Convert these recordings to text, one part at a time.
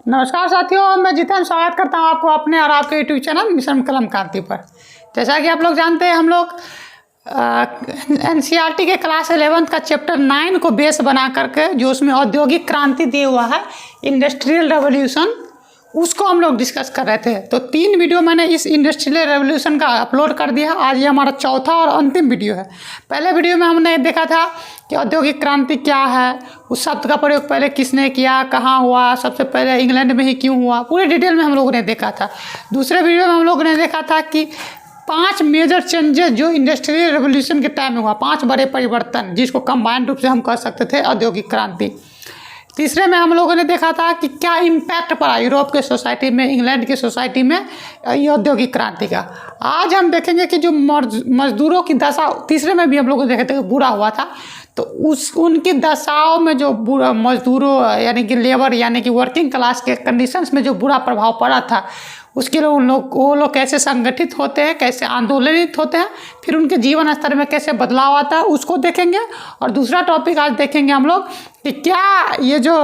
नमस्कार साथियों, मैं जितेंद्र स्वागत करता हूं आपको अपने और आपके यूट्यूब चैनल मिशन कलम क्रांति पर। जैसा कि आप लोग जानते हैं, हम लोग एनसीईआरटी के क्लास 11 का चैप्टर 9 को बेस बना करके जो उसमें औद्योगिक क्रांति दिया हुआ है, इंडस्ट्रियल रेवोल्यूशन, उसको हम लोग डिस्कस कर रहे थे। तो 3 वीडियो मैंने इस इंडस्ट्रियल रेवोल्यूशन का अपलोड कर दिया। आज ये हमारा चौथा और अंतिम वीडियो है। पहले वीडियो में हमने देखा था कि औद्योगिक क्रांति क्या है, उस शब्द का प्रयोग पहले किसने किया, कहाँ हुआ, सबसे पहले इंग्लैंड में ही क्यों हुआ, पूरे डिटेल में हम लोगों ने देखा था। दूसरे वीडियो में हम लोगों ने देखा था कि 5 मेजर चेंजेस जो इंडस्ट्रियल रेवोल्यूशन के टाइम में हुआ, 5 बड़े परिवर्तन, जिसको कंबाइंड रूप से हम कह सकते थे औद्योगिक क्रांति। तीसरे में हम लोगों ने देखा था कि क्या इम्पैक्ट पड़ा यूरोप के सोसाइटी में, इंग्लैंड की सोसाइटी में ये औद्योगिक क्रांति का। आज हम देखेंगे कि जो मजदूरों की दशा, तीसरे में भी हम लोग देखे थे बुरा हुआ था, तो उनकी दशाओं में जो बुरा मजदूरों यानी कि लेबर यानी कि वर्किंग क्लास के कंडीशंस में जो बुरा प्रभाव पड़ा था, उसके लिए वो लोग कैसे संगठित होते हैं, कैसे आंदोलित होते हैं, फिर उनके जीवन स्तर में कैसे बदलाव आता है, उसको देखेंगे। और दूसरा टॉपिक आज देखेंगे हम लोग कि क्या ये जो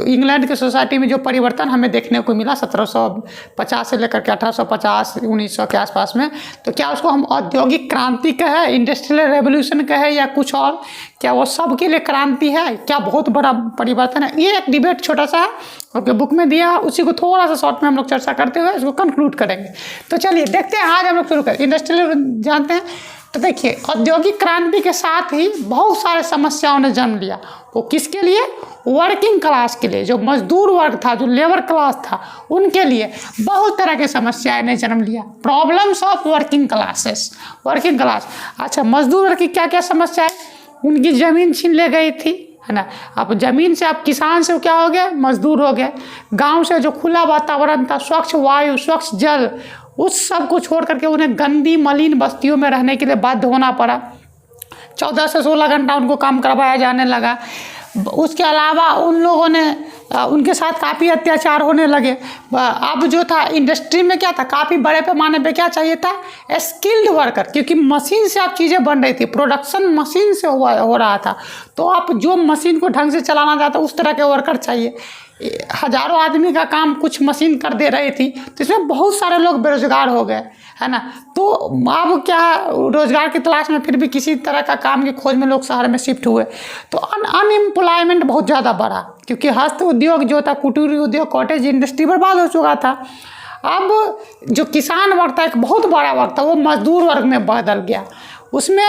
इंग्लैंड की सोसाइटी में जो परिवर्तन हमें देखने को मिला 1750 से लेकर के 1850 1900 के आसपास में, तो क्या उसको हम औद्योगिक क्रांति कहें, इंडस्ट्रियल रेवोल्यूशन कहें, या कुछ और, क्या वो सब के लिए क्रांति है, क्या बहुत बड़ा परिवर्तन है। ये एक डिबेट छोटा सा है, आपके बुक में दिया, उसी को थोड़ा सा शॉर्ट में हम लोग चर्चा करते हुए इसको कंक्लूड करेंगे। तो चलिए देखते हैं, आज हम लोग शुरू करें इंडस्ट्रियल जानते हैं। तो देखिए, औद्योगिक क्रांति के साथ ही बहुत सारे समस्याओं ने जन्म लिया। वो किसके लिए? वर्किंग क्लास के लिए, जो मजदूर वर्ग था, जो लेबर क्लास था, उनके लिए बहुत तरह की समस्याएं ने जन्म लिया। Problems of working classes, working class. अच्छा, मजदूर वर्ग की क्या क्या समस्या है? उनकी ज़मीन छीन ले गई थी, है ना। अब ज़मीन से, आप किसान से क्या हो गए? मजदूर हो गए। गांव से जो खुला वातावरण था, स्वच्छ वायु, स्वच्छ जल, उस सब को छोड़ करके उन्हें गंदी मलिन बस्तियों में रहने के लिए बाध्य होना पड़ा। 14 से 16 घंटा उनको काम करवाया जाने लगा। उसके अलावा उन लोगों ने उनके साथ काफ़ी अत्याचार होने लगे। अब जो था इंडस्ट्री में क्या था, काफ़ी बड़े पैमाने पे क्या चाहिए था? स्किल्ड वर्कर, क्योंकि मशीन से अब चीज़ें बन रही थी, प्रोडक्शन मशीन से हो रहा था। तो आप जो मशीन को ढंग से चलाना चाहता, उस तरह के वर्कर चाहिए। हजारों आदमी का काम कुछ मशीन कर दे रही थी, तो इसमें बहुत सारे लोग बेरोजगार हो गए, है ना। तो अब क्या, रोजगार की तलाश में फिर भी किसी तरह का काम की खोज में लोग शहर में शिफ्ट हुए। तो अनएम्प्लॉयमेंट बहुत ज़्यादा बढ़ा, क्योंकि हस्त उद्योग जो था, कुटीर उद्योग, कॉटेज इंडस्ट्री बर्बाद हो चुका था। अब जो किसान वर्ग था, एक बहुत बड़ा वर्ग था, वो मजदूर वर्ग में बदल गया। उसमें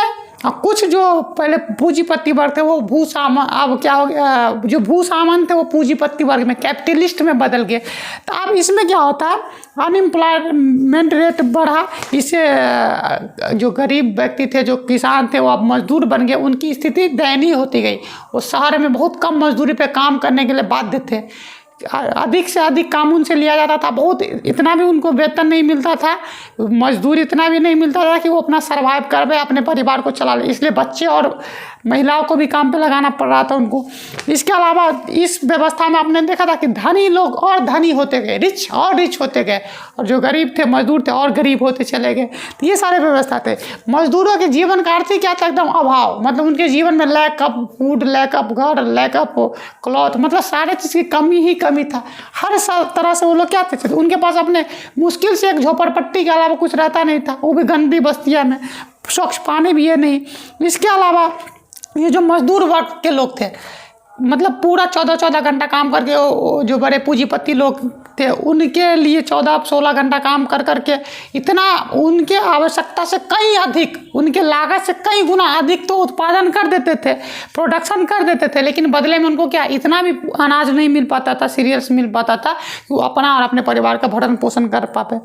कुछ जो पहले पूंजीपति वर्ग थे, वो अब क्या हो गया, जो भूसामन थे वो पूंजीपति वर्ग में, कैपिटलिस्ट में बदल गए। तो अब इसमें क्या होता है, अनएम्प्लॉयमेंट रेट बढ़ा। इससे जो गरीब व्यक्ति थे, जो किसान थे, वो अब मजदूर बन गए। उनकी स्थिति दयनीय होती गई। वो शहर में बहुत कम मजदूरी पे काम करने के लिए बाध्य थे। अधिक से अधिक काम उनसे लिया जाता था। बहुत, इतना भी उनको वेतन नहीं मिलता था, मजदूरी इतना भी नहीं मिलता था कि वो अपना सर्वाइव कर पाए, अपने परिवार को चला ले। इसलिए बच्चे और महिलाओं को भी काम पे लगाना पड़ रहा था उनको। इसके अलावा इस व्यवस्था में आपने देखा था कि धनी लोग और धनी होते गए, रिच और रिच होते गए, और जो गरीब थे, मजदूर थे, और गरीब होते चले गए। तो ये सारे व्यवस्था थे। मजदूरों के जीवन का अर्थ ही क्या था? एकदम अभाव। मतलब उनके जीवन में lack of food, lack of घर, लैक ऑफ क्लॉथ, मतलब सारे चीज़ की कमी ही कमी था। हर तरह से वो लोग क्या थे, उनके पास अपने मुश्किल से एक झोपड़पट्टी के अलावा कुछ रहता नहीं था, वो भी गंदी बस्तियाँ में, स्वच्छ पानी भी है नहीं। इसके अलावा ये जो मजदूर वर्ग के लोग थे, मतलब पूरा 14-14 घंटा काम करके, जो बड़े पूंजीपति लोग थे, उनके लिए 14-16 घंटा काम कर करके इतना उनके आवश्यकता से कई अधिक, उनके लागत से कई गुना अधिक तो उत्पादन कर देते थे, प्रोडक्शन कर देते थे। लेकिन बदले में उनको क्या, इतना भी अनाज नहीं मिल पाता था, सीरियल्स मिल पाता था कि वो अपना और अपने परिवार का भरण पोषण कर पाते।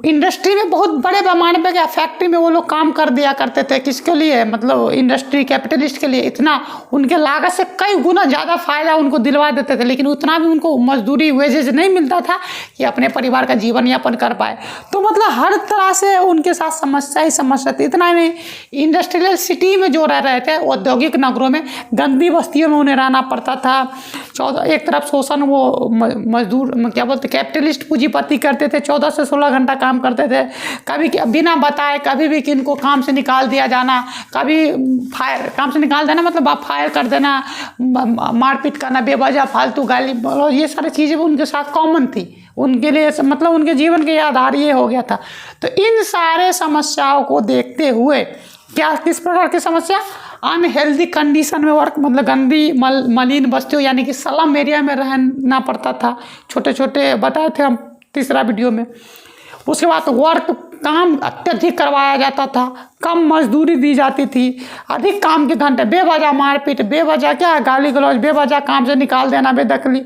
इंडस्ट्री में बहुत बड़े पैमाने पे क्या, फैक्ट्री में वो लोग काम कर दिया करते थे। किसके लिए? मतलब इंडस्ट्री, कैपिटलिस्ट के लिए। इतना उनके लागत से कई गुना ज़्यादा फायदा उनको दिलवा देते थे, लेकिन उतना भी उनको मजदूरी, वेजेज नहीं मिलता था कि अपने परिवार का जीवन यापन कर पाए। तो मतलब हर तरह से उनके साथ समस्या ही समस्या थी। इतना नहीं, इंडस्ट्रियल सिटी में जो रह रहे थे, औद्योगिक नगरों में, गंदी बस्तियों में उन्हें रहना पड़ता था। एक तरफ शोषण वो मजदूर क्या बोलते कैपिटलिस्ट पूंजीपति करते थे, 14 से 16 घंटा काम करते थे, कभी बिना बताए कभी भी किनको काम से निकाल दिया जाना, कभी फायर काम से निकाल देना मतलब आप फायर कर देना, मारपीट करना, बेवजह फालतू गाली, ये सारी चीज़ें उनके साथ कॉमन थी, उनके लिए मतलब उनके जीवन के आधार ये हो गया था। तो इन सारे समस्याओं को देखते हुए क्या किस प्रकार की समस्या, अनहेल्दी कंडीशन में वर्क मतलब गंदी मलिन बस्तियों यानी कि स्लम एरिया में रहना पड़ता था, छोटे छोटे बताए थे हम तीसरा वीडियो में। उसके बाद वर्क काम अत्यधिक करवाया जाता था, कम मजदूरी दी जाती थी, अधिक काम के घंटे, बेवजह मारपीट, बेवजह क्या गाली गलौज, बेवजह काम से निकाल देना, बेदखली,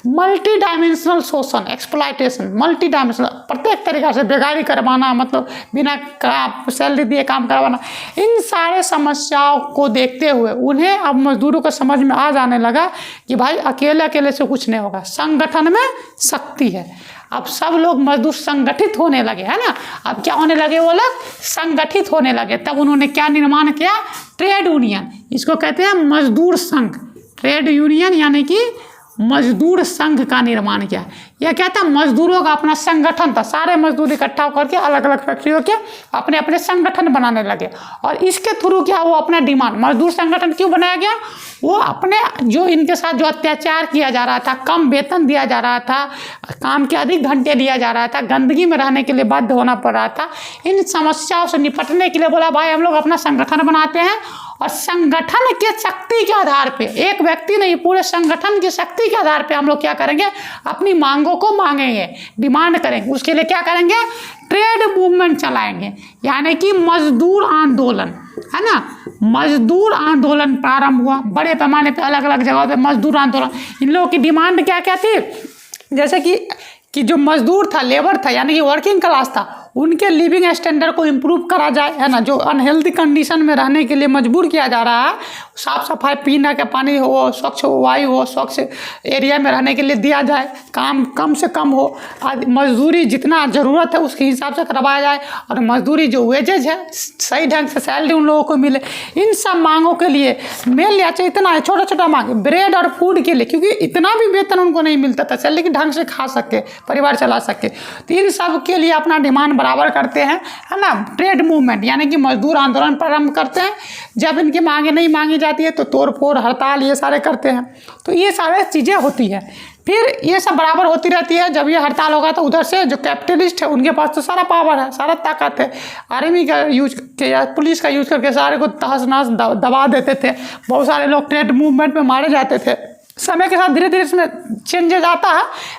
मल्टी डायमेंशनल शोषण, एक्सप्लॉयटेशन, मल्टी डायमेंशनल प्रत्येक तरीक़ा से बेगारी करवाना, मतलब बिना सैलरी दिए काम करवाना। इन सारे समस्याओं को देखते हुए उन्हें अब मजदूरों को समझ में आ जाने लगा कि भाई अकेले से कुछ नहीं होगा, संगठन में शक्ति है। अब सब लोग मजदूर संगठित होने लगे, है ना। अब क्या होने लगे, वो लोग संगठित होने लगे। तब उन्होंने क्या निर्माण किया, ट्रेड यूनियन, इसको कहते हैं मजदूर संघ, ट्रेड यूनियन यानी कि मजदूर संघ का निर्माण किया। यह क्या था, मजदूरों का अपना संगठन था, सारे मजदूर इकट्ठा होकर के अलग अलग फैक्ट्रियों के अपने अपने संगठन बनाने लगे और इसके थ्रू क्या वो अपना डिमांड, मजदूर संगठन क्यों बनाया गया, वो अपने जो इनके साथ जो अत्याचार किया जा रहा था, कम वेतन दिया जा रहा था, काम के अधिक घंटे दिया जा रहा था, गंदगी में रहने के लिए बाध्य होना पड़ रहा था, इन समस्याओं से निपटने के लिए बोला भाई हम लोग अपना संगठन बनाते हैं और संगठन के शक्ति के आधार पे, एक व्यक्ति नहीं पूरे संगठन की शक्ति के आधार पे हम लोग क्या करेंगे, अपनी मांगों को मांगेंगे, डिमांड करेंगे। उसके लिए क्या करेंगे, ट्रेड मूवमेंट चलाएंगे यानी कि मजदूर आंदोलन, है ना। मजदूर आंदोलन प्रारंभ हुआ बड़े पैमाने पे, अलग अलग जगहों पे मजदूर आंदोलन। इन लोगों की डिमांड क्या क्या थी, जैसे कि जो मजदूर था, लेबर था यानी कि वर्किंग क्लास था, उनके लिविंग स्टैंडर्ड को इम्प्रूव करा जाए, है ना। जो अनहेल्दी कंडीशन में रहने के लिए मजबूर किया जा रहा है, साफ़ सफाई, पीने का पानी हो, स्वच्छ वायु हो, स्वच्छ एरिया में रहने के लिए दिया जाए, काम कम से कम हो, मजदूरी जितना ज़रूरत है उसके हिसाब से करवाया जाए और मजदूरी जो वेजेज है सही ढंग से सैलरी उन लोगों को मिले। इन सब मांगों के लिए मेल या इतना है, छोटा छोटा मांग, ब्रेड और फूड के लिए, क्योंकि इतना भी वेतन उनको नहीं मिलता था सैलरी की ढंग से खा सके, परिवार चला सके, तो इन सब के लिए अपना डिमांड बराबर करते हैं, है ना। ट्रेड मूवमेंट यानी कि मजदूर आंदोलन प्रारंभ करते हैं। जब इनकी मांगे नहीं मांगी जाती है तो तोड़ फोड़, हड़ताल, ये सारे करते हैं। तो ये सारे चीज़ें होती हैं, फिर ये सब बराबर होती रहती है। जब ये हड़ताल होगा तो उधर से जो कैपिटलिस्ट है उनके पास तो सारा पावर है, सारा ताकत है, आर्मी का यूज के या पुलिस का यूज करके सारे को तहस नहस दबा देते थे। बहुत सारे लोग ट्रेड मूवमेंट में मारे जाते थे। समय के साथ धीरे धीरे इसमें चेंजेस आता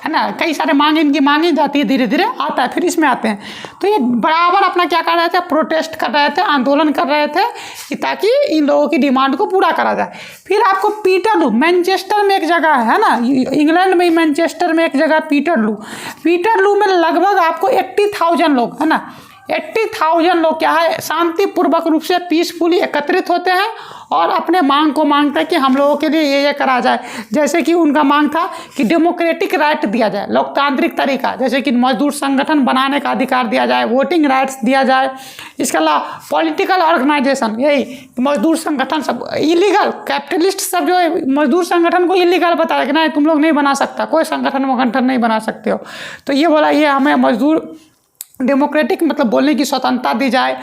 है ना। कई सारे मांग इनकी मांगी जाती है, धीरे धीरे आता है, फिर इसमें आते हैं। तो ये बराबर अपना क्या कर रहे थे, प्रोटेस्ट कर रहे थे, आंदोलन कर रहे थे कि ताकि इन लोगों की डिमांड को पूरा करा जाए। फिर आपको पीटरलू, मैनचेस्टर में एक जगह है ना, इंग्लैंड में मैनचेस्टर में एक जगह पीटरलू में लगभग आपको 80,000 लोग, है ना, 80,000 लोग क्या है, शांतिपूर्वक रूप से पीसफुली एकत्रित होते हैं और अपने मांग को मांगते हैं कि हम लोगों के लिए ये करा जाए। जैसे कि उनका मांग था कि डेमोक्रेटिक राइट दिया जाए, लोकतांत्रिक तरीका, जैसे कि मजदूर संगठन बनाने का अधिकार दिया जाए, वोटिंग राइट्स दिया जाए। इसके अलावा पॉलिटिकल ऑर्गेनाइजेशन, यही मजदूर संगठन सब इलीगल, कैपिटलिस्ट सब जो है मजदूर संगठन को इलीगल बताया कि नहीं तुम लोग नहीं बना सकता, कोई संगठन नहीं बना सकते हो। तो ये बोला ये हमें मजदूर डेमोक्रेटिक मतलब बोलने की स्वतंत्रता दी जाए,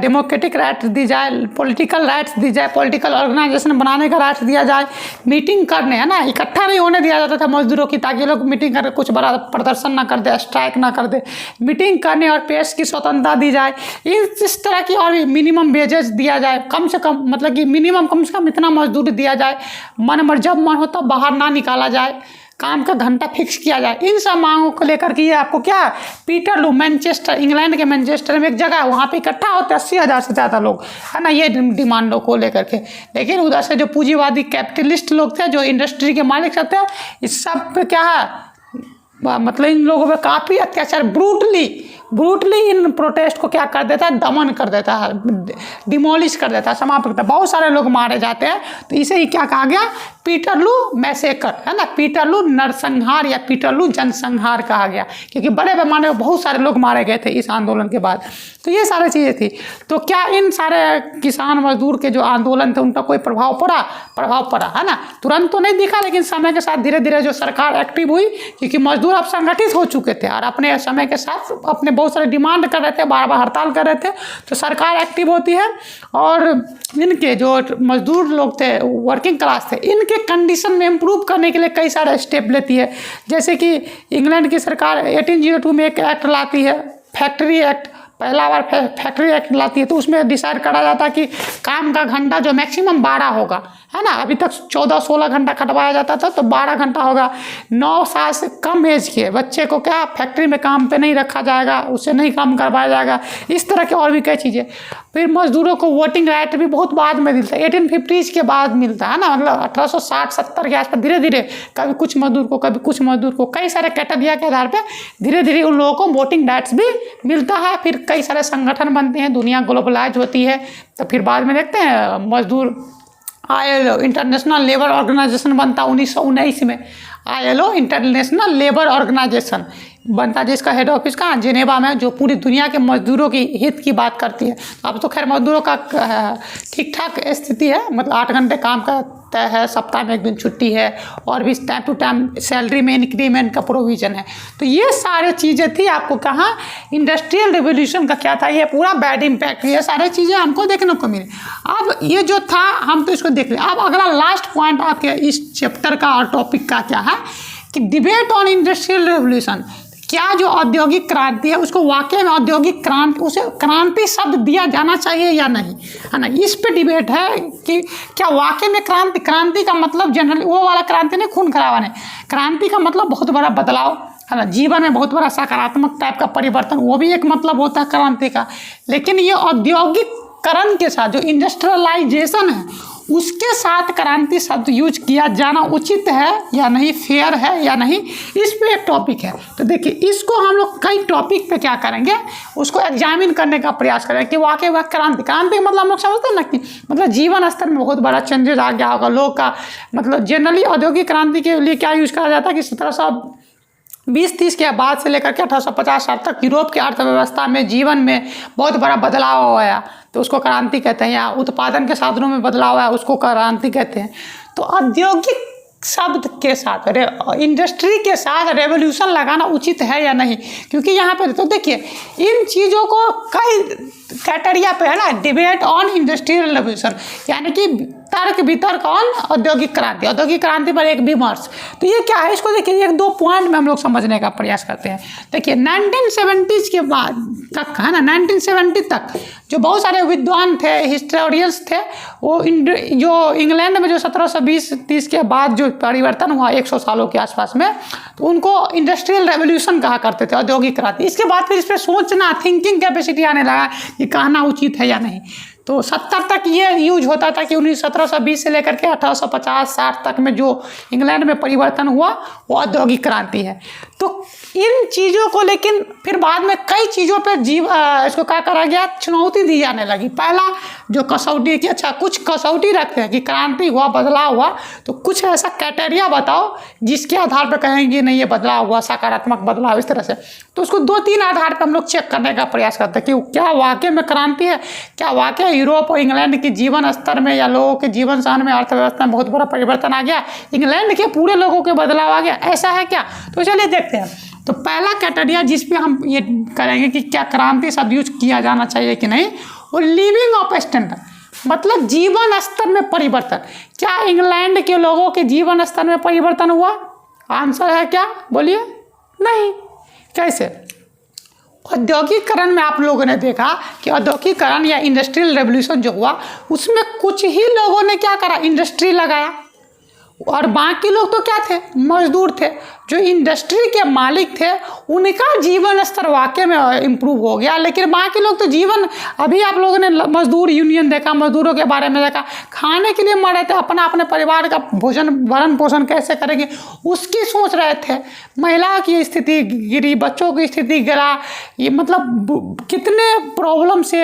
डेमोक्रेटिक राइट्स दी जाए, पॉलिटिकल राइट्स दी जाए, पॉलिटिकल ऑर्गेनाइजेशन बनाने का राइट्स दिया जाए, मीटिंग करने, है ना, इकट्ठा नहीं होने दिया जाता था मजदूरों की, ताकि लोग मीटिंग करके कुछ बड़ा प्रदर्शन ना कर दे, स्ट्राइक ना कर दे, मीटिंग करने और प्रेस की स्वतंत्रता दी जाए। इस तरह की और भी मिनिमम वेजेस दिया जाए, कम से कम मतलब कि मिनिमम कम से कम इतना मजदूरी दिया जाए, जब मन हो तब बाहर ना निकाला जाए, काम का घंटा फिक्स किया जाए। इन सब मांगों को लेकर के ये आपको क्या, पीटरलू, मैनचेस्टर, इंग्लैंड के मैनचेस्टर में एक जगह है, वहाँ पे इकट्ठा होते 80,000 से ज़्यादा लोग, है ना, ये डिमांडों को लेकर के। लेकिन उधर से जो पूंजीवादी कैपिटलिस्ट लोग थे, जो इंडस्ट्री के मालिक सब थे, इस सब पे क्या है, मतलब इन लोगों पे काफ़ी अत्याचार, ब्रूटली इन प्रोटेस्ट को क्या कर देता है, दमन कर देता है, डिमोलिश कर देता है, समाप्त करता है। बहुत सारे लोग मारे जाते हैं। तो इसे ही क्या कहा गया, पीटरलू मैसेकर, है ना, पीटरलू नरसंहार या पीटरलू जनसंहार कहा गया, क्योंकि बड़े पैमाने पर बहुत सारे लोग मारे गए थे इस आंदोलन के बाद। तो ये सारी चीज़ें थी। तो क्या इन सारे किसान मजदूर के जो आंदोलन थे उनका कोई प्रभाव पड़ा? प्रभाव पड़ा, है ना। तुरंत तो नहीं दिखा, लेकिन समय के साथ धीरे धीरे जो सरकार एक्टिव हुई, क्योंकि मजदूर अब संगठित हो चुके थे और अपने समय के साथ अपने बहुत सारे डिमांड कर रहे थे, बार बार हड़ताल कर रहे थे, तो सरकार एक्टिव होती है और इनके जो मजदूर लोग थे, वर्किंग क्लास थे, इनके कंडीशन में इम्प्रूव करने के लिए कई सारे स्टेप लेती है। जैसे कि इंग्लैंड की सरकार 1802 में एक एक्ट लाती है, फैक्ट्री एक्ट, पहला बार फैक्ट्री एक्ट लाती है। तो उसमें डिसाइड करा जाता है कि काम का घंटा जो मैक्सिमम 12 होगा, है ना। अभी तक 14-16 घंटा खटवाया जाता था, तो 12 घंटा होगा। 9 साल से कम एज के बच्चे को क्या फैक्ट्री में काम पे नहीं रखा जाएगा, उससे नहीं काम करवाया जाएगा। इस तरह के और भी कई चीज़ें। फिर मजदूरों को वोटिंग राइट भी बहुत बाद में मिलता है, 1850 के बाद मिलता है ना, मतलब 1860-70 के आसपास धीरे धीरे कभी कुछ मजदूर को, कभी कुछ मजदूर को, कई सारे कैटेगरी के आधार पर धीरे धीरे उन लोगों को वोटिंग राइट्स भी मिलता है। फिर कई सारे संगठन बनते हैं, दुनिया ग्लोबलाइज होती है। तो फिर बाद में देखते हैं मजदूर ILO इंटरनेशनल लेबर ऑर्गेनाइजेशन बनता 1919 में। ILO इंटरनेशनल लेबर ऑर्गेनाइजेशन बनता, जिसका हेड ऑफिस कहाँ? जिनेवा में, जो पूरी दुनिया के मजदूरों की हित की बात करती है। अब तो खैर मजदूरों का ठीक ठाक स्थिति है, मतलब 8 घंटे काम का तय है, सप्ताह में 1 दिन छुट्टी है, और भी टाइम टू टाइम सैलरी में इंक्रीमेंट का प्रोविज़न है। तो ये सारी चीज़ें थी। आपको कहाँ इंडस्ट्रियल रिवोल्यूशन का क्या था, ये पूरा बैड इम्पैक्ट, ये सारी चीज़ें हमको देखने को मिली। अब ये जो था हम तो इसको देख लें। अब अगला लास्ट पॉइंट आपके इस चैप्टर का और टॉपिक का क्या है कि डिबेट ऑन इंडस्ट्रियल रिवोल्यूशन। क्या जो औद्योगिक क्रांति है उसको वाकई में औद्योगिक क्रांति, उसे क्रांति शब्द दिया जाना चाहिए या नहीं, है ना। इस पे डिबेट है कि क्या वाकई में क्रांति का मतलब जनरली वो वाला क्रांति नहीं, खून खराबा नहीं। क्रांति का मतलब बहुत बड़ा बदलाव, है ना, जीवन में बहुत बड़ा सकारात्मक टाइप का परिवर्तन, वो भी एक मतलब होता है क्रांति का। लेकिन ये औद्योगिकरण के साथ जो इंडस्ट्रियलाइजेशन है उसके साथ क्रांति शब्द यूज किया जाना उचित है या नहीं, फेयर है या नहीं, इस पे एक टॉपिक है। तो देखिए इसको हम लोग कई टॉपिक पे क्या करेंगे, उसको एग्जामिन करने का प्रयास करेंगे कि वाकई वह क्रांति मतलब हम लोग समझते हैं ना कि मतलब जीवन स्तर में बहुत बड़ा चेंजेस आ गया होगा लोग का। मतलब जनरली औद्योगिक क्रांति के लिए क्या यूज करा जाता है कि 1720-30 के बाद से लेकर के 1850 साल तक यूरोप की अर्थव्यवस्था में, जीवन में बहुत बड़ा बदलाव आया, तो उसको क्रांति कहते हैं। या उत्पादन के साधनों में बदलाव आया, उसको क्रांति कहते हैं। तो औद्योगिक शब्द के साथ इंडस्ट्री के साथ रेवोल्यूशन लगाना उचित है या नहीं, क्योंकि यहाँ पे तो देखिए इन चीज़ों को कई कैटेरिया पे है ना, डिबेट ऑन इंडस्ट्रियल रेवोल्यूशन, यानी कि तर्क वितर्क ऑन औद्योगिक क्रांति पर एक विमर्श। तो ये क्या है, इसको देखिए 1-2 पॉइंट में हम लोग समझने का प्रयास करते हैं। देखिए 1970 के बाद तक, है ना, 1970 तक जो बहुत सारे विद्वान थे, हिस्टोरियंस थे, वो जो इंग्लैंड में जो 1720-30 के बाद जो परिवर्तन हुआ 100 सालों के आसपास में, तो उनको इंडस्ट्रियल रेवोल्यूशन कहा करते थे, औद्योगिक क्रांति। इसके बाद फिर इस पर सोचना, थिंकिंग कैपेसिटी आने लगा कि कहना उचित है या नहीं। तो 70 तक ये यूज होता था कि 1720 से लेकर के 1850-60 तक में जो इंग्लैंड में परिवर्तन हुआ वो औद्योगिक क्रांति है। तो इन चीज़ों को लेकिन फिर बाद में कई चीज़ों पर इसको क्या करा गया, चुनौती दी जाने लगी। पहला जो कसौटी की, अच्छा कुछ कसौटी रखते हैं कि क्रांति हुआ, बदलाव हुआ, तो कुछ ऐसा क्राइटेरिया बताओ जिसके आधार पर कहेंगे नहीं ये बदलाव हुआ, सकारात्मक बदलाव, इस तरह से। तो उसको 2-3 आधार पर हम लोग चेक करने का प्रयास करते हैं कि क्या वाकई में क्रांति है, क्या वाकई यूरोप और इंग्लैंड के जीवन स्तर में या लोगों के जीवन शैली में, अर्थव्यवस्था में बहुत बड़ा परिवर्तन आ गया, इंग्लैंड के पूरे लोगों के बदलाव आ गया, ऐसा है क्या। तो चलिए देखते हैं। तो पहला कैटेगरी जिस पे हम ये करेंगे कि क्या क्रांति शब्द यूज किया जाना चाहिए कि नहीं, वो लिविंग ऑफ स्टैंडर्ड, मतलब जीवन स्तर में परिवर्तन। क्या इंग्लैंड के लोगों के जीवन स्तर में परिवर्तन हुआ? आंसर है क्या, बोलिए, नहीं। कैसे? औद्योगिकरण में आप लोगों ने देखा कि औद्योगिकरण या इंडस्ट्रियल रेवोल्यूशन जो हुआ उसमें कुछ ही लोगों ने क्या करा, इंडस्ट्री लगाया, और बाकी लोग तो क्या थे, मजदूर थे। जो इंडस्ट्री के मालिक थे उनका जीवन स्तर वाकई में इम्प्रूव हो गया, लेकिन बाकी लोग तो जीवन, अभी आप लोगों ने मजदूर यूनियन देखा, मजदूरों के बारे में देखा, खाने के लिए मर रहे थे, अपने परिवार का भरण पोषण कैसे करेंगे उसकी सोच रहे थे। महिला की स्थिति गिरी, बच्चों की स्थिति गिरा, ये मतलब कितने प्रॉब्लम से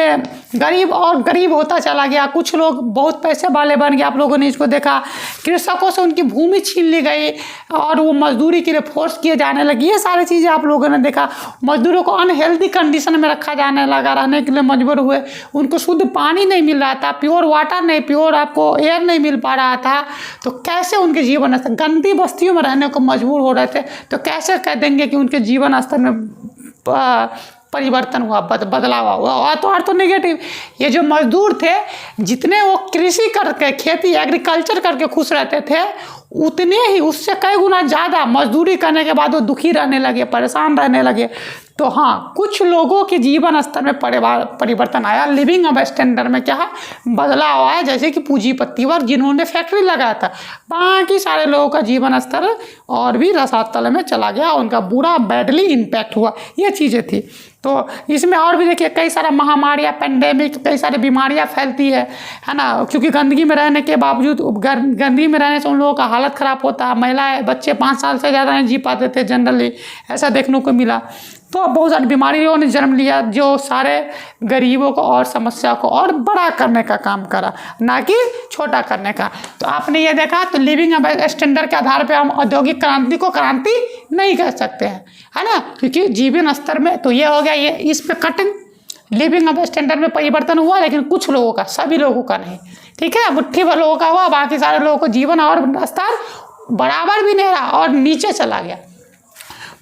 गरीब और गरीब होता चला गया। कुछ लोग बहुत पैसे वाले बन गए, आप लोगों ने इसको देखा। कृषकों से उनकी भूमि छीन ली गई और वो मजदूरी के लिए फोर्स किए जाने लगी। ये सारी चीज़ें आप लोगों ने देखा। मजदूरों को अनहेल्दी कंडीशन में रखा जाने लगा, रहने के लिए मजबूर हुए। उनको शुद्ध पानी नहीं मिल रहा था, प्योर वाटर नहीं, प्योर आपको एयर नहीं मिल पा रहा था। तो कैसे उनके जीवन स्तर, गंदी बस्तियों में रहने को मजबूर हो रहे थे, तो कैसे कह देंगे कि उनके जीवन स्तर में परिवर्तन हुआ, बदलाव हुआ। और तो नेगेटिव। ये जो मजदूर थे, जितने वो कृषि करके, खेती एग्रीकल्चर करके खुश रहते थे, उतने ही उससे कई गुना ज़्यादा मजदूरी करने के बाद वो दुखी रहने लगे, परेशान रहने लगे। तो हाँ, कुछ लोगों के जीवन स्तर में परिवर्तन आया, लिविंग अब स्टैंडर्ड में क्या है, बदलाव आया। जैसे कि पूंजीपति वर्ग जिन्होंने फैक्ट्री लगाया था, बाकी सारे लोगों का जीवन स्तर और भी रसातल में चला गया, उनका बुरा बैडली इम्पैक्ट हुआ। ये चीज़ें थी। तो इसमें और भी देखिए कई सारा महामारियाँ, पेंडेमिक, कई सारी बीमारियाँ फैलती है ना, क्योंकि गंदगी में रहने के बावजूद, गंदगी में रहने से उन लोगों का हालत ख़राब होता है। महिलाएं, बच्चे 5 साल से ज़्यादा नहीं जी पाते थे, जनरली ऐसा देखने को मिला। तो बहुत सारी बीमारियों ने जन्म लिया, जो सारे गरीबों को और समस्या को और बड़ा करने का काम करा, ना कि छोटा करने का। तो आपने ये देखा, तो लिविंग स्टैंडर्ड के आधार पे हम औद्योगिक क्रांति को क्रांति नहीं कह सकते हैं, है ना, क्योंकि जीवन स्तर में तो ये हो गया, ये इस पे कटिंग लिविंग अब स्टैंडर्ड में परिवर्तन हुआ, लेकिन कुछ लोगों का, सभी लोगों का नहीं। ठीक है, मुट्ठी भर लोगों का हुआ, बाकी सारे लोगों को जीवन और स्तर बराबर भी नहीं रहा और नीचे चला गया।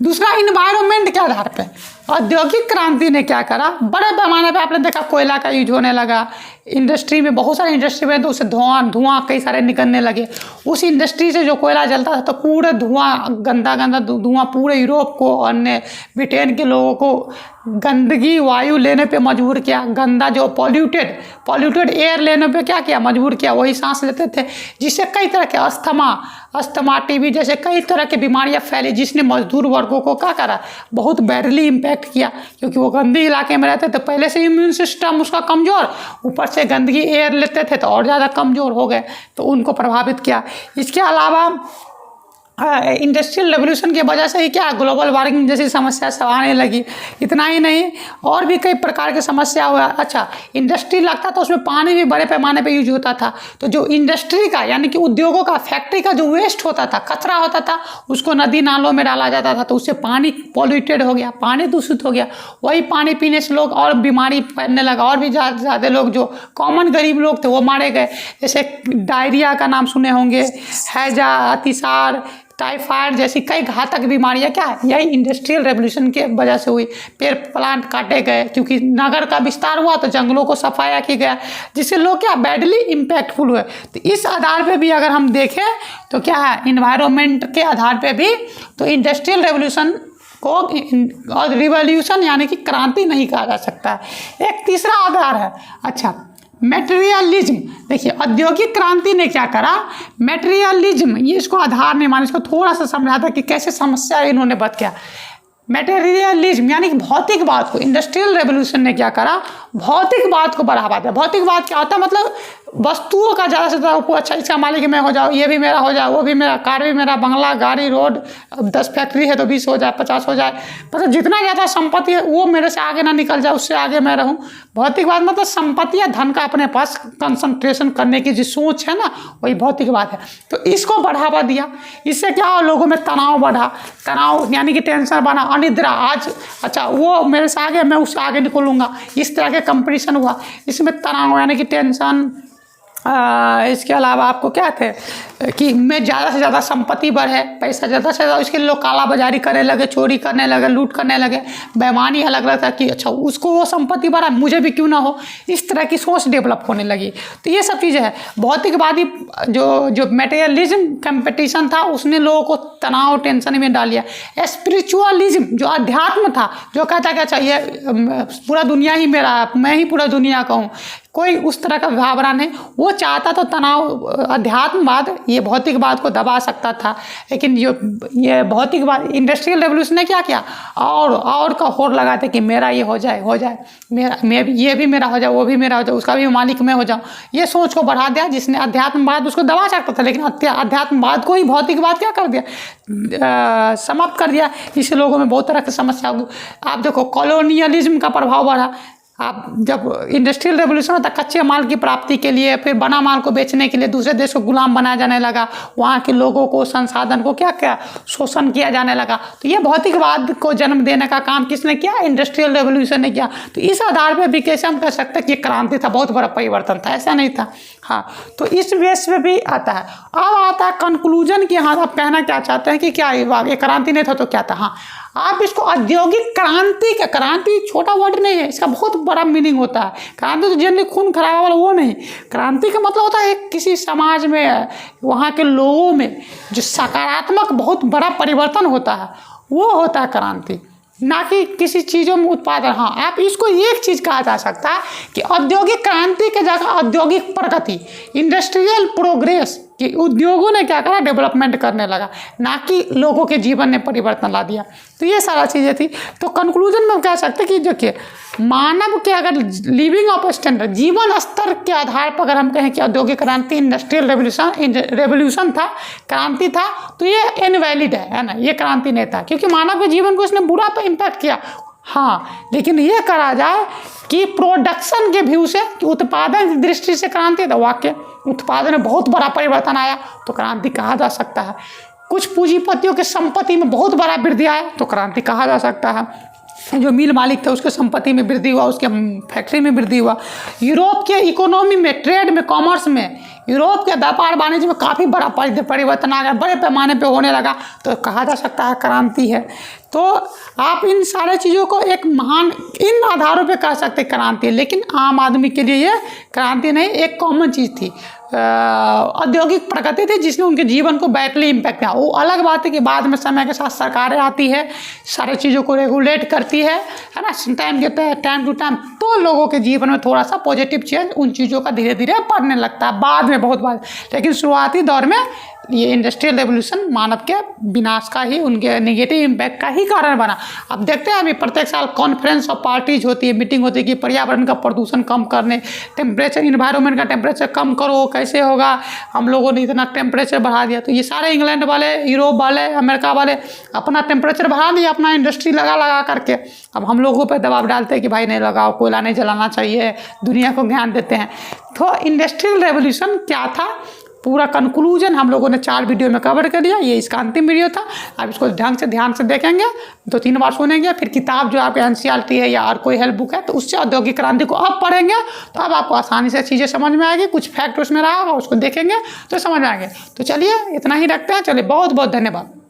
दूसरा, इन्वायरमेंट के आधार पे औद्योगिक क्रांति ने क्या करा, बड़े पैमाने पे आपने देखा कोयला का यूज होने लगा। इंडस्ट्री में, बहुत सारे इंडस्ट्री में तो उससे धुआं कई सारे निकलने लगे। उस इंडस्ट्री से जो कोयला जलता था तो पूरे गंदा धुआं पूरे यूरोप को, अन्य ब्रिटेन के लोगों को गंदगी वायु लेने पे मजबूर किया। गंदा जो पॉल्यूटेड एयर लेने पे क्या किया, मजबूर किया। वही सांस लेते थे, जिससे कई तरह के अस्थमा, टीबी जैसे कई तरह की बीमारियां फैली, जिसने मजदूर वर्गों को क्या करा, बहुत बैडली इम्पैक्ट किया। क्योंकि वो गंदे इलाके में रहते थे, पहले से इम्यून सिस्टम उसका कमज़ोर, ऊपर से गंदगी एयर लेते थे तो और ज़्यादा कमज़ोर हो गए, तो उनको प्रभावित किया। इसके अलावा इंडस्ट्रियल रेवोल्यूशन की वजह से ही क्या, ग्लोबल वार्मिंग जैसी समस्या सब आने लगी। इतना ही नहीं, और भी कई प्रकार की समस्या हुआ। अच्छा, इंडस्ट्री लगता तो उसमें पानी भी बड़े पैमाने पे यूज होता था। तो जो इंडस्ट्री का, यानी कि उद्योगों का, फैक्ट्री का जो वेस्ट होता था, कचरा होता था, उसको नदी नालों में डाला जाता था, तो उससे पानी पॉल्यूटेड हो गया, पानी दूषित हो गया। वही पानी पीने से लोग और बीमारी फैलने लगा, और भी ज़्यादा लोग जो कॉमन गरीब लोग थे वो मारे गए। जैसे डायरिया का नाम सुने होंगे, हैजा, अतिसार, टाइफाइड जैसी कई घातक बीमारियां क्या है, यही इंडस्ट्रियल रेवोल्यूशन के वजह से हुई। पेड़ प्लांट काटे गए, क्योंकि नगर का विस्तार हुआ तो जंगलों को सफाया किया गया, जिससे लोग क्या बैडली इम्पैक्टफुल हुए। तो इस आधार पे भी अगर हम देखें तो क्या है, इन्वायरमेंट के आधार पे भी तो इंडस्ट्रियल रेवोल्यूशन को और रिवॉल्यूशन यानी कि क्रांति नहीं कहा जा सकता है। एक तीसरा आधार है, अच्छा, मेटेरियलिज्म। देखिए, औद्योगिक क्रांति ने क्या करा, मेटेरियलिज्म, ये इसको आधार नहीं माना, इसको थोड़ा सा समझा था कि कैसे समस्या इन्होंने बत किया। मेटेरियलिज्म यानी कि भौतिकवाद को, इंडस्ट्रियल रेवोल्यूशन ने क्या करा, भौतिकवाद को बढ़ावा दिया। भौतिकवाद क्या होता है, मतलब वस्तुओं का ज़्यादा से ज़्यादा, अच्छा इसका मालिक मैं हो जाओ, ये भी मेरा हो जाए, वो भी मेरा, कार भी मेरा, बंगला, गाड़ी, रोड, 10 फैक्ट्री है तो 20 हो जाए, 50 हो जाए, मतलब जितना ज़्यादा संपत्ति है वो मेरे से आगे ना निकल जाए, उससे आगे मैं रहूँ। भौतिकवाद मतलब संपत्ति या धन का अपने पास कंसंट्रेशन करने की जो सोच है ना, वही भौतिकवाद है। तो इसको बढ़ावा दिया। इससे क्या हो, लोगों में तनाव बढ़ा, तनाव यानी कि टेंशन बना, अनिद्रा, आज अच्छा वो मेरे से आगे, मैं उससे आगे निकलूँगा, इस तरह के कंपटीशन हुआ। इसमें तनाव यानी कि टेंशन। इसके अलावा आपको क्या थे कि मैं ज़्यादा से ज़्यादा संपत्ति बढ़े, पैसा ज़्यादा से ज़्यादा, इसके लोग काला बाजारी करने लगे, चोरी करने लगे, लूट करने लगे, बेईमानी अलग अलग था कि अच्छा उसको वो संपत्ति बढ़ा, मुझे भी क्यों ना हो, इस तरह की सोच डेवलप होने लगी। तो ये सब चीज़ें हैं। भौतिकवादी जो मेटेरियलिज्म कंपटीशन था, उसने लोगों को तनाव टेंशन में डाल दिया। स्पिरिचुअलिज्म जो अध्यात्म था, जो कहता कि अच्छा ये पूरा दुनिया ही मेरा है, मैं ही पूरा दुनिया का हूँ, कोई उस तरह का भावना नहीं। वो चाहता तो तनाव अध्यात्मवाद ये भौतिकवाद को दबा सकता था, लेकिन जो ये भौतिकवाद इंडस्ट्रियल रेवोल्यूशन ने क्या किया, और का होड़ लगाते कि मेरा ये हो जाए, ये भी मेरा हो जाए, वो भी मेरा हो जाए, उसका भी मालिक मैं हो जाऊँ। ये सोच को बढ़ा दिया, जिसने अध्यात्मवाद उसको दबा सकता था, लेकिन अध्यात्मवाद को ही भौतिकवाद क्या कर दिया, समाप्त कर दिया। इससे लोगों में बहुत तरह की समस्या होगी। आप देखो कॉलोनियलिज्म का प्रभाव बढ़ा। आप जब इंडस्ट्रियल रेवोल्यूशन होता, कच्चे माल की प्राप्ति के लिए, फिर बना माल को बेचने के लिए दूसरे देश को गुलाम बनाया जाने लगा, वहाँ के लोगों को, संसाधन को क्या शोषण किया जाने लगा। तो ये भौतिकवाद को जन्म देने का काम किसने किया, इंडस्ट्रियल रेवोल्यूशन ने किया। तो इस आधार पर भी कैसे हम कह सकते हैं कि क्रांति था, बहुत बड़ा परिवर्तन था, ऐसा नहीं था। हाँ, तो इस बेस पे भी आता है। अब आता है कंक्लूजन कि हाँ आप कहना क्या चाहते हैं कि क्या ये क्रांति नहीं था तो क्या था। हाँ, आप इसको औद्योगिक क्रांति का, क्रांति छोटा वर्ड नहीं है, इसका बहुत बड़ा मीनिंग होता है। क्रांति तो जनरली खून खराबा वाला वो नहीं, क्रांति का मतलब होता है किसी समाज में, वहाँ के लोगों में जो सकारात्मक बहुत बड़ा परिवर्तन होता है, वो होता है क्रांति, ना कि किसी चीज़ों में उत्पादन। हाँ, आप इसको एक चीज़ कहा जा सकता है कि औद्योगिक क्रांति के जगह औद्योगिक प्रगति, इंडस्ट्रियल प्रोग्रेस, कि उद्योगों ने क्या करा, डेवलपमेंट करने लगा, ना कि लोगों के जीवन में परिवर्तन ला दिया। तो ये सारा चीज़ें थी। तो कंक्लूजन में हम कह सकते हैं कि देखिए, मानव के अगर लिविंग ऑफ स्टैंडर्ड, जीवन स्तर के आधार पर अगर हम कहें कि औद्योगिक क्रांति इंडस्ट्रियल रेवोल्यूशन था, क्रांति था, तो ये इनवैलिड है ना, ये क्रांति नहीं था, क्योंकि मानव के जीवन को इसने बुरा तो इम्पैक्ट किया। हाँ, लेकिन ये करा जाए कि प्रोडक्शन के व्यू से, कि उत्पादन की दृष्टि से क्रांति था, वाक्य उत्पादन में बहुत बड़ा परिवर्तन आया तो क्रांति कहा जा सकता है। कुछ पूंजीपतियों के संपत्ति में बहुत बड़ा वृद्धि आया तो क्रांति कहा जा सकता है। जो मिल मालिक थे उसके संपत्ति में वृद्धि हुआ, उसके फैक्ट्री में वृद्धि हुआ। यूरोप के इकोनॉमी में, ट्रेड में, कॉमर्स में, यूरोप के व्यापार वाणिज्य में काफ़ी बड़ा परिवर्तन आ गया, बड़े पैमाने पे होने लगा, तो कहा जा सकता है क्रांति है। तो आप इन सारे चीज़ों को एक महान, इन आधारों पे कह सकते क्रांति, लेकिन आम आदमी के लिए ये क्रांति नहीं, एक कॉमन चीज़ थी, औद्योगिक प्रगति थी, जिसने उनके जीवन को बैटली इम्पैक्ट किया। वो अलग बात है कि बाद में समय के साथ सरकारें आती है, सारे चीज़ों को रेगुलेट करती है ना, टाइम टू टाइम, तो लोगों के जीवन में थोड़ा सा पॉजिटिव चेंज उन चीज़ों का धीरे धीरे पड़ने लगता है, बाद में बहुत बाद। लेकिन शुरुआती दौर में ये इंडस्ट्रियल रेवोल्यूशन मानव के विनाश का ही, उनके नेगेटिव इम्पैक्ट का ही कारण बना। अब देखते हैं, अभी प्रत्येक साल कॉन्फ्रेंस ऑफ पार्टीज होती है, मीटिंग होती है कि पर्यावरण का प्रदूषण कम करने, टेम्परेचर, इन्वायरमेंट का टेम्परेचर कम करो, कैसे होगा, हम लोगों ने इतना टेम्परेचर बढ़ा दिया। तो ये सारे इंग्लैंड वाले, यूरोप वाले, अमेरिका वाले अपना टेम्परेचर बढ़ा दिया, अपना इंडस्ट्री लगा करके। अब हम लोगों पर दबाव डालते हैं कि भाई नहीं लगाओ, कोयला नहीं जलाना चाहिए, दुनिया को ज्ञान देते हैं। तो इंडस्ट्रियल रेवोल्यूशन क्या था, पूरा कंक्लूजन हम लोगों ने 4 वीडियो में कवर कर दिया। ये इसका अंतिम वीडियो था। आप इसको ढंग से ध्यान से देखेंगे, 2-3 बार सुनेंगे, फिर किताब जो आपके NCERT है या और कोई हेल्प बुक है तो उससे औद्योगिक क्रांति को अब पढ़ेंगे तो अब आपको आसानी से चीज़ें समझ में आएगी। कुछ फैक्ट उसमें रहा होगा, उसको देखेंगे तो समझ आएंगे। तो चलिए इतना ही रखते हैं। चलिए, बहुत बहुत धन्यवाद।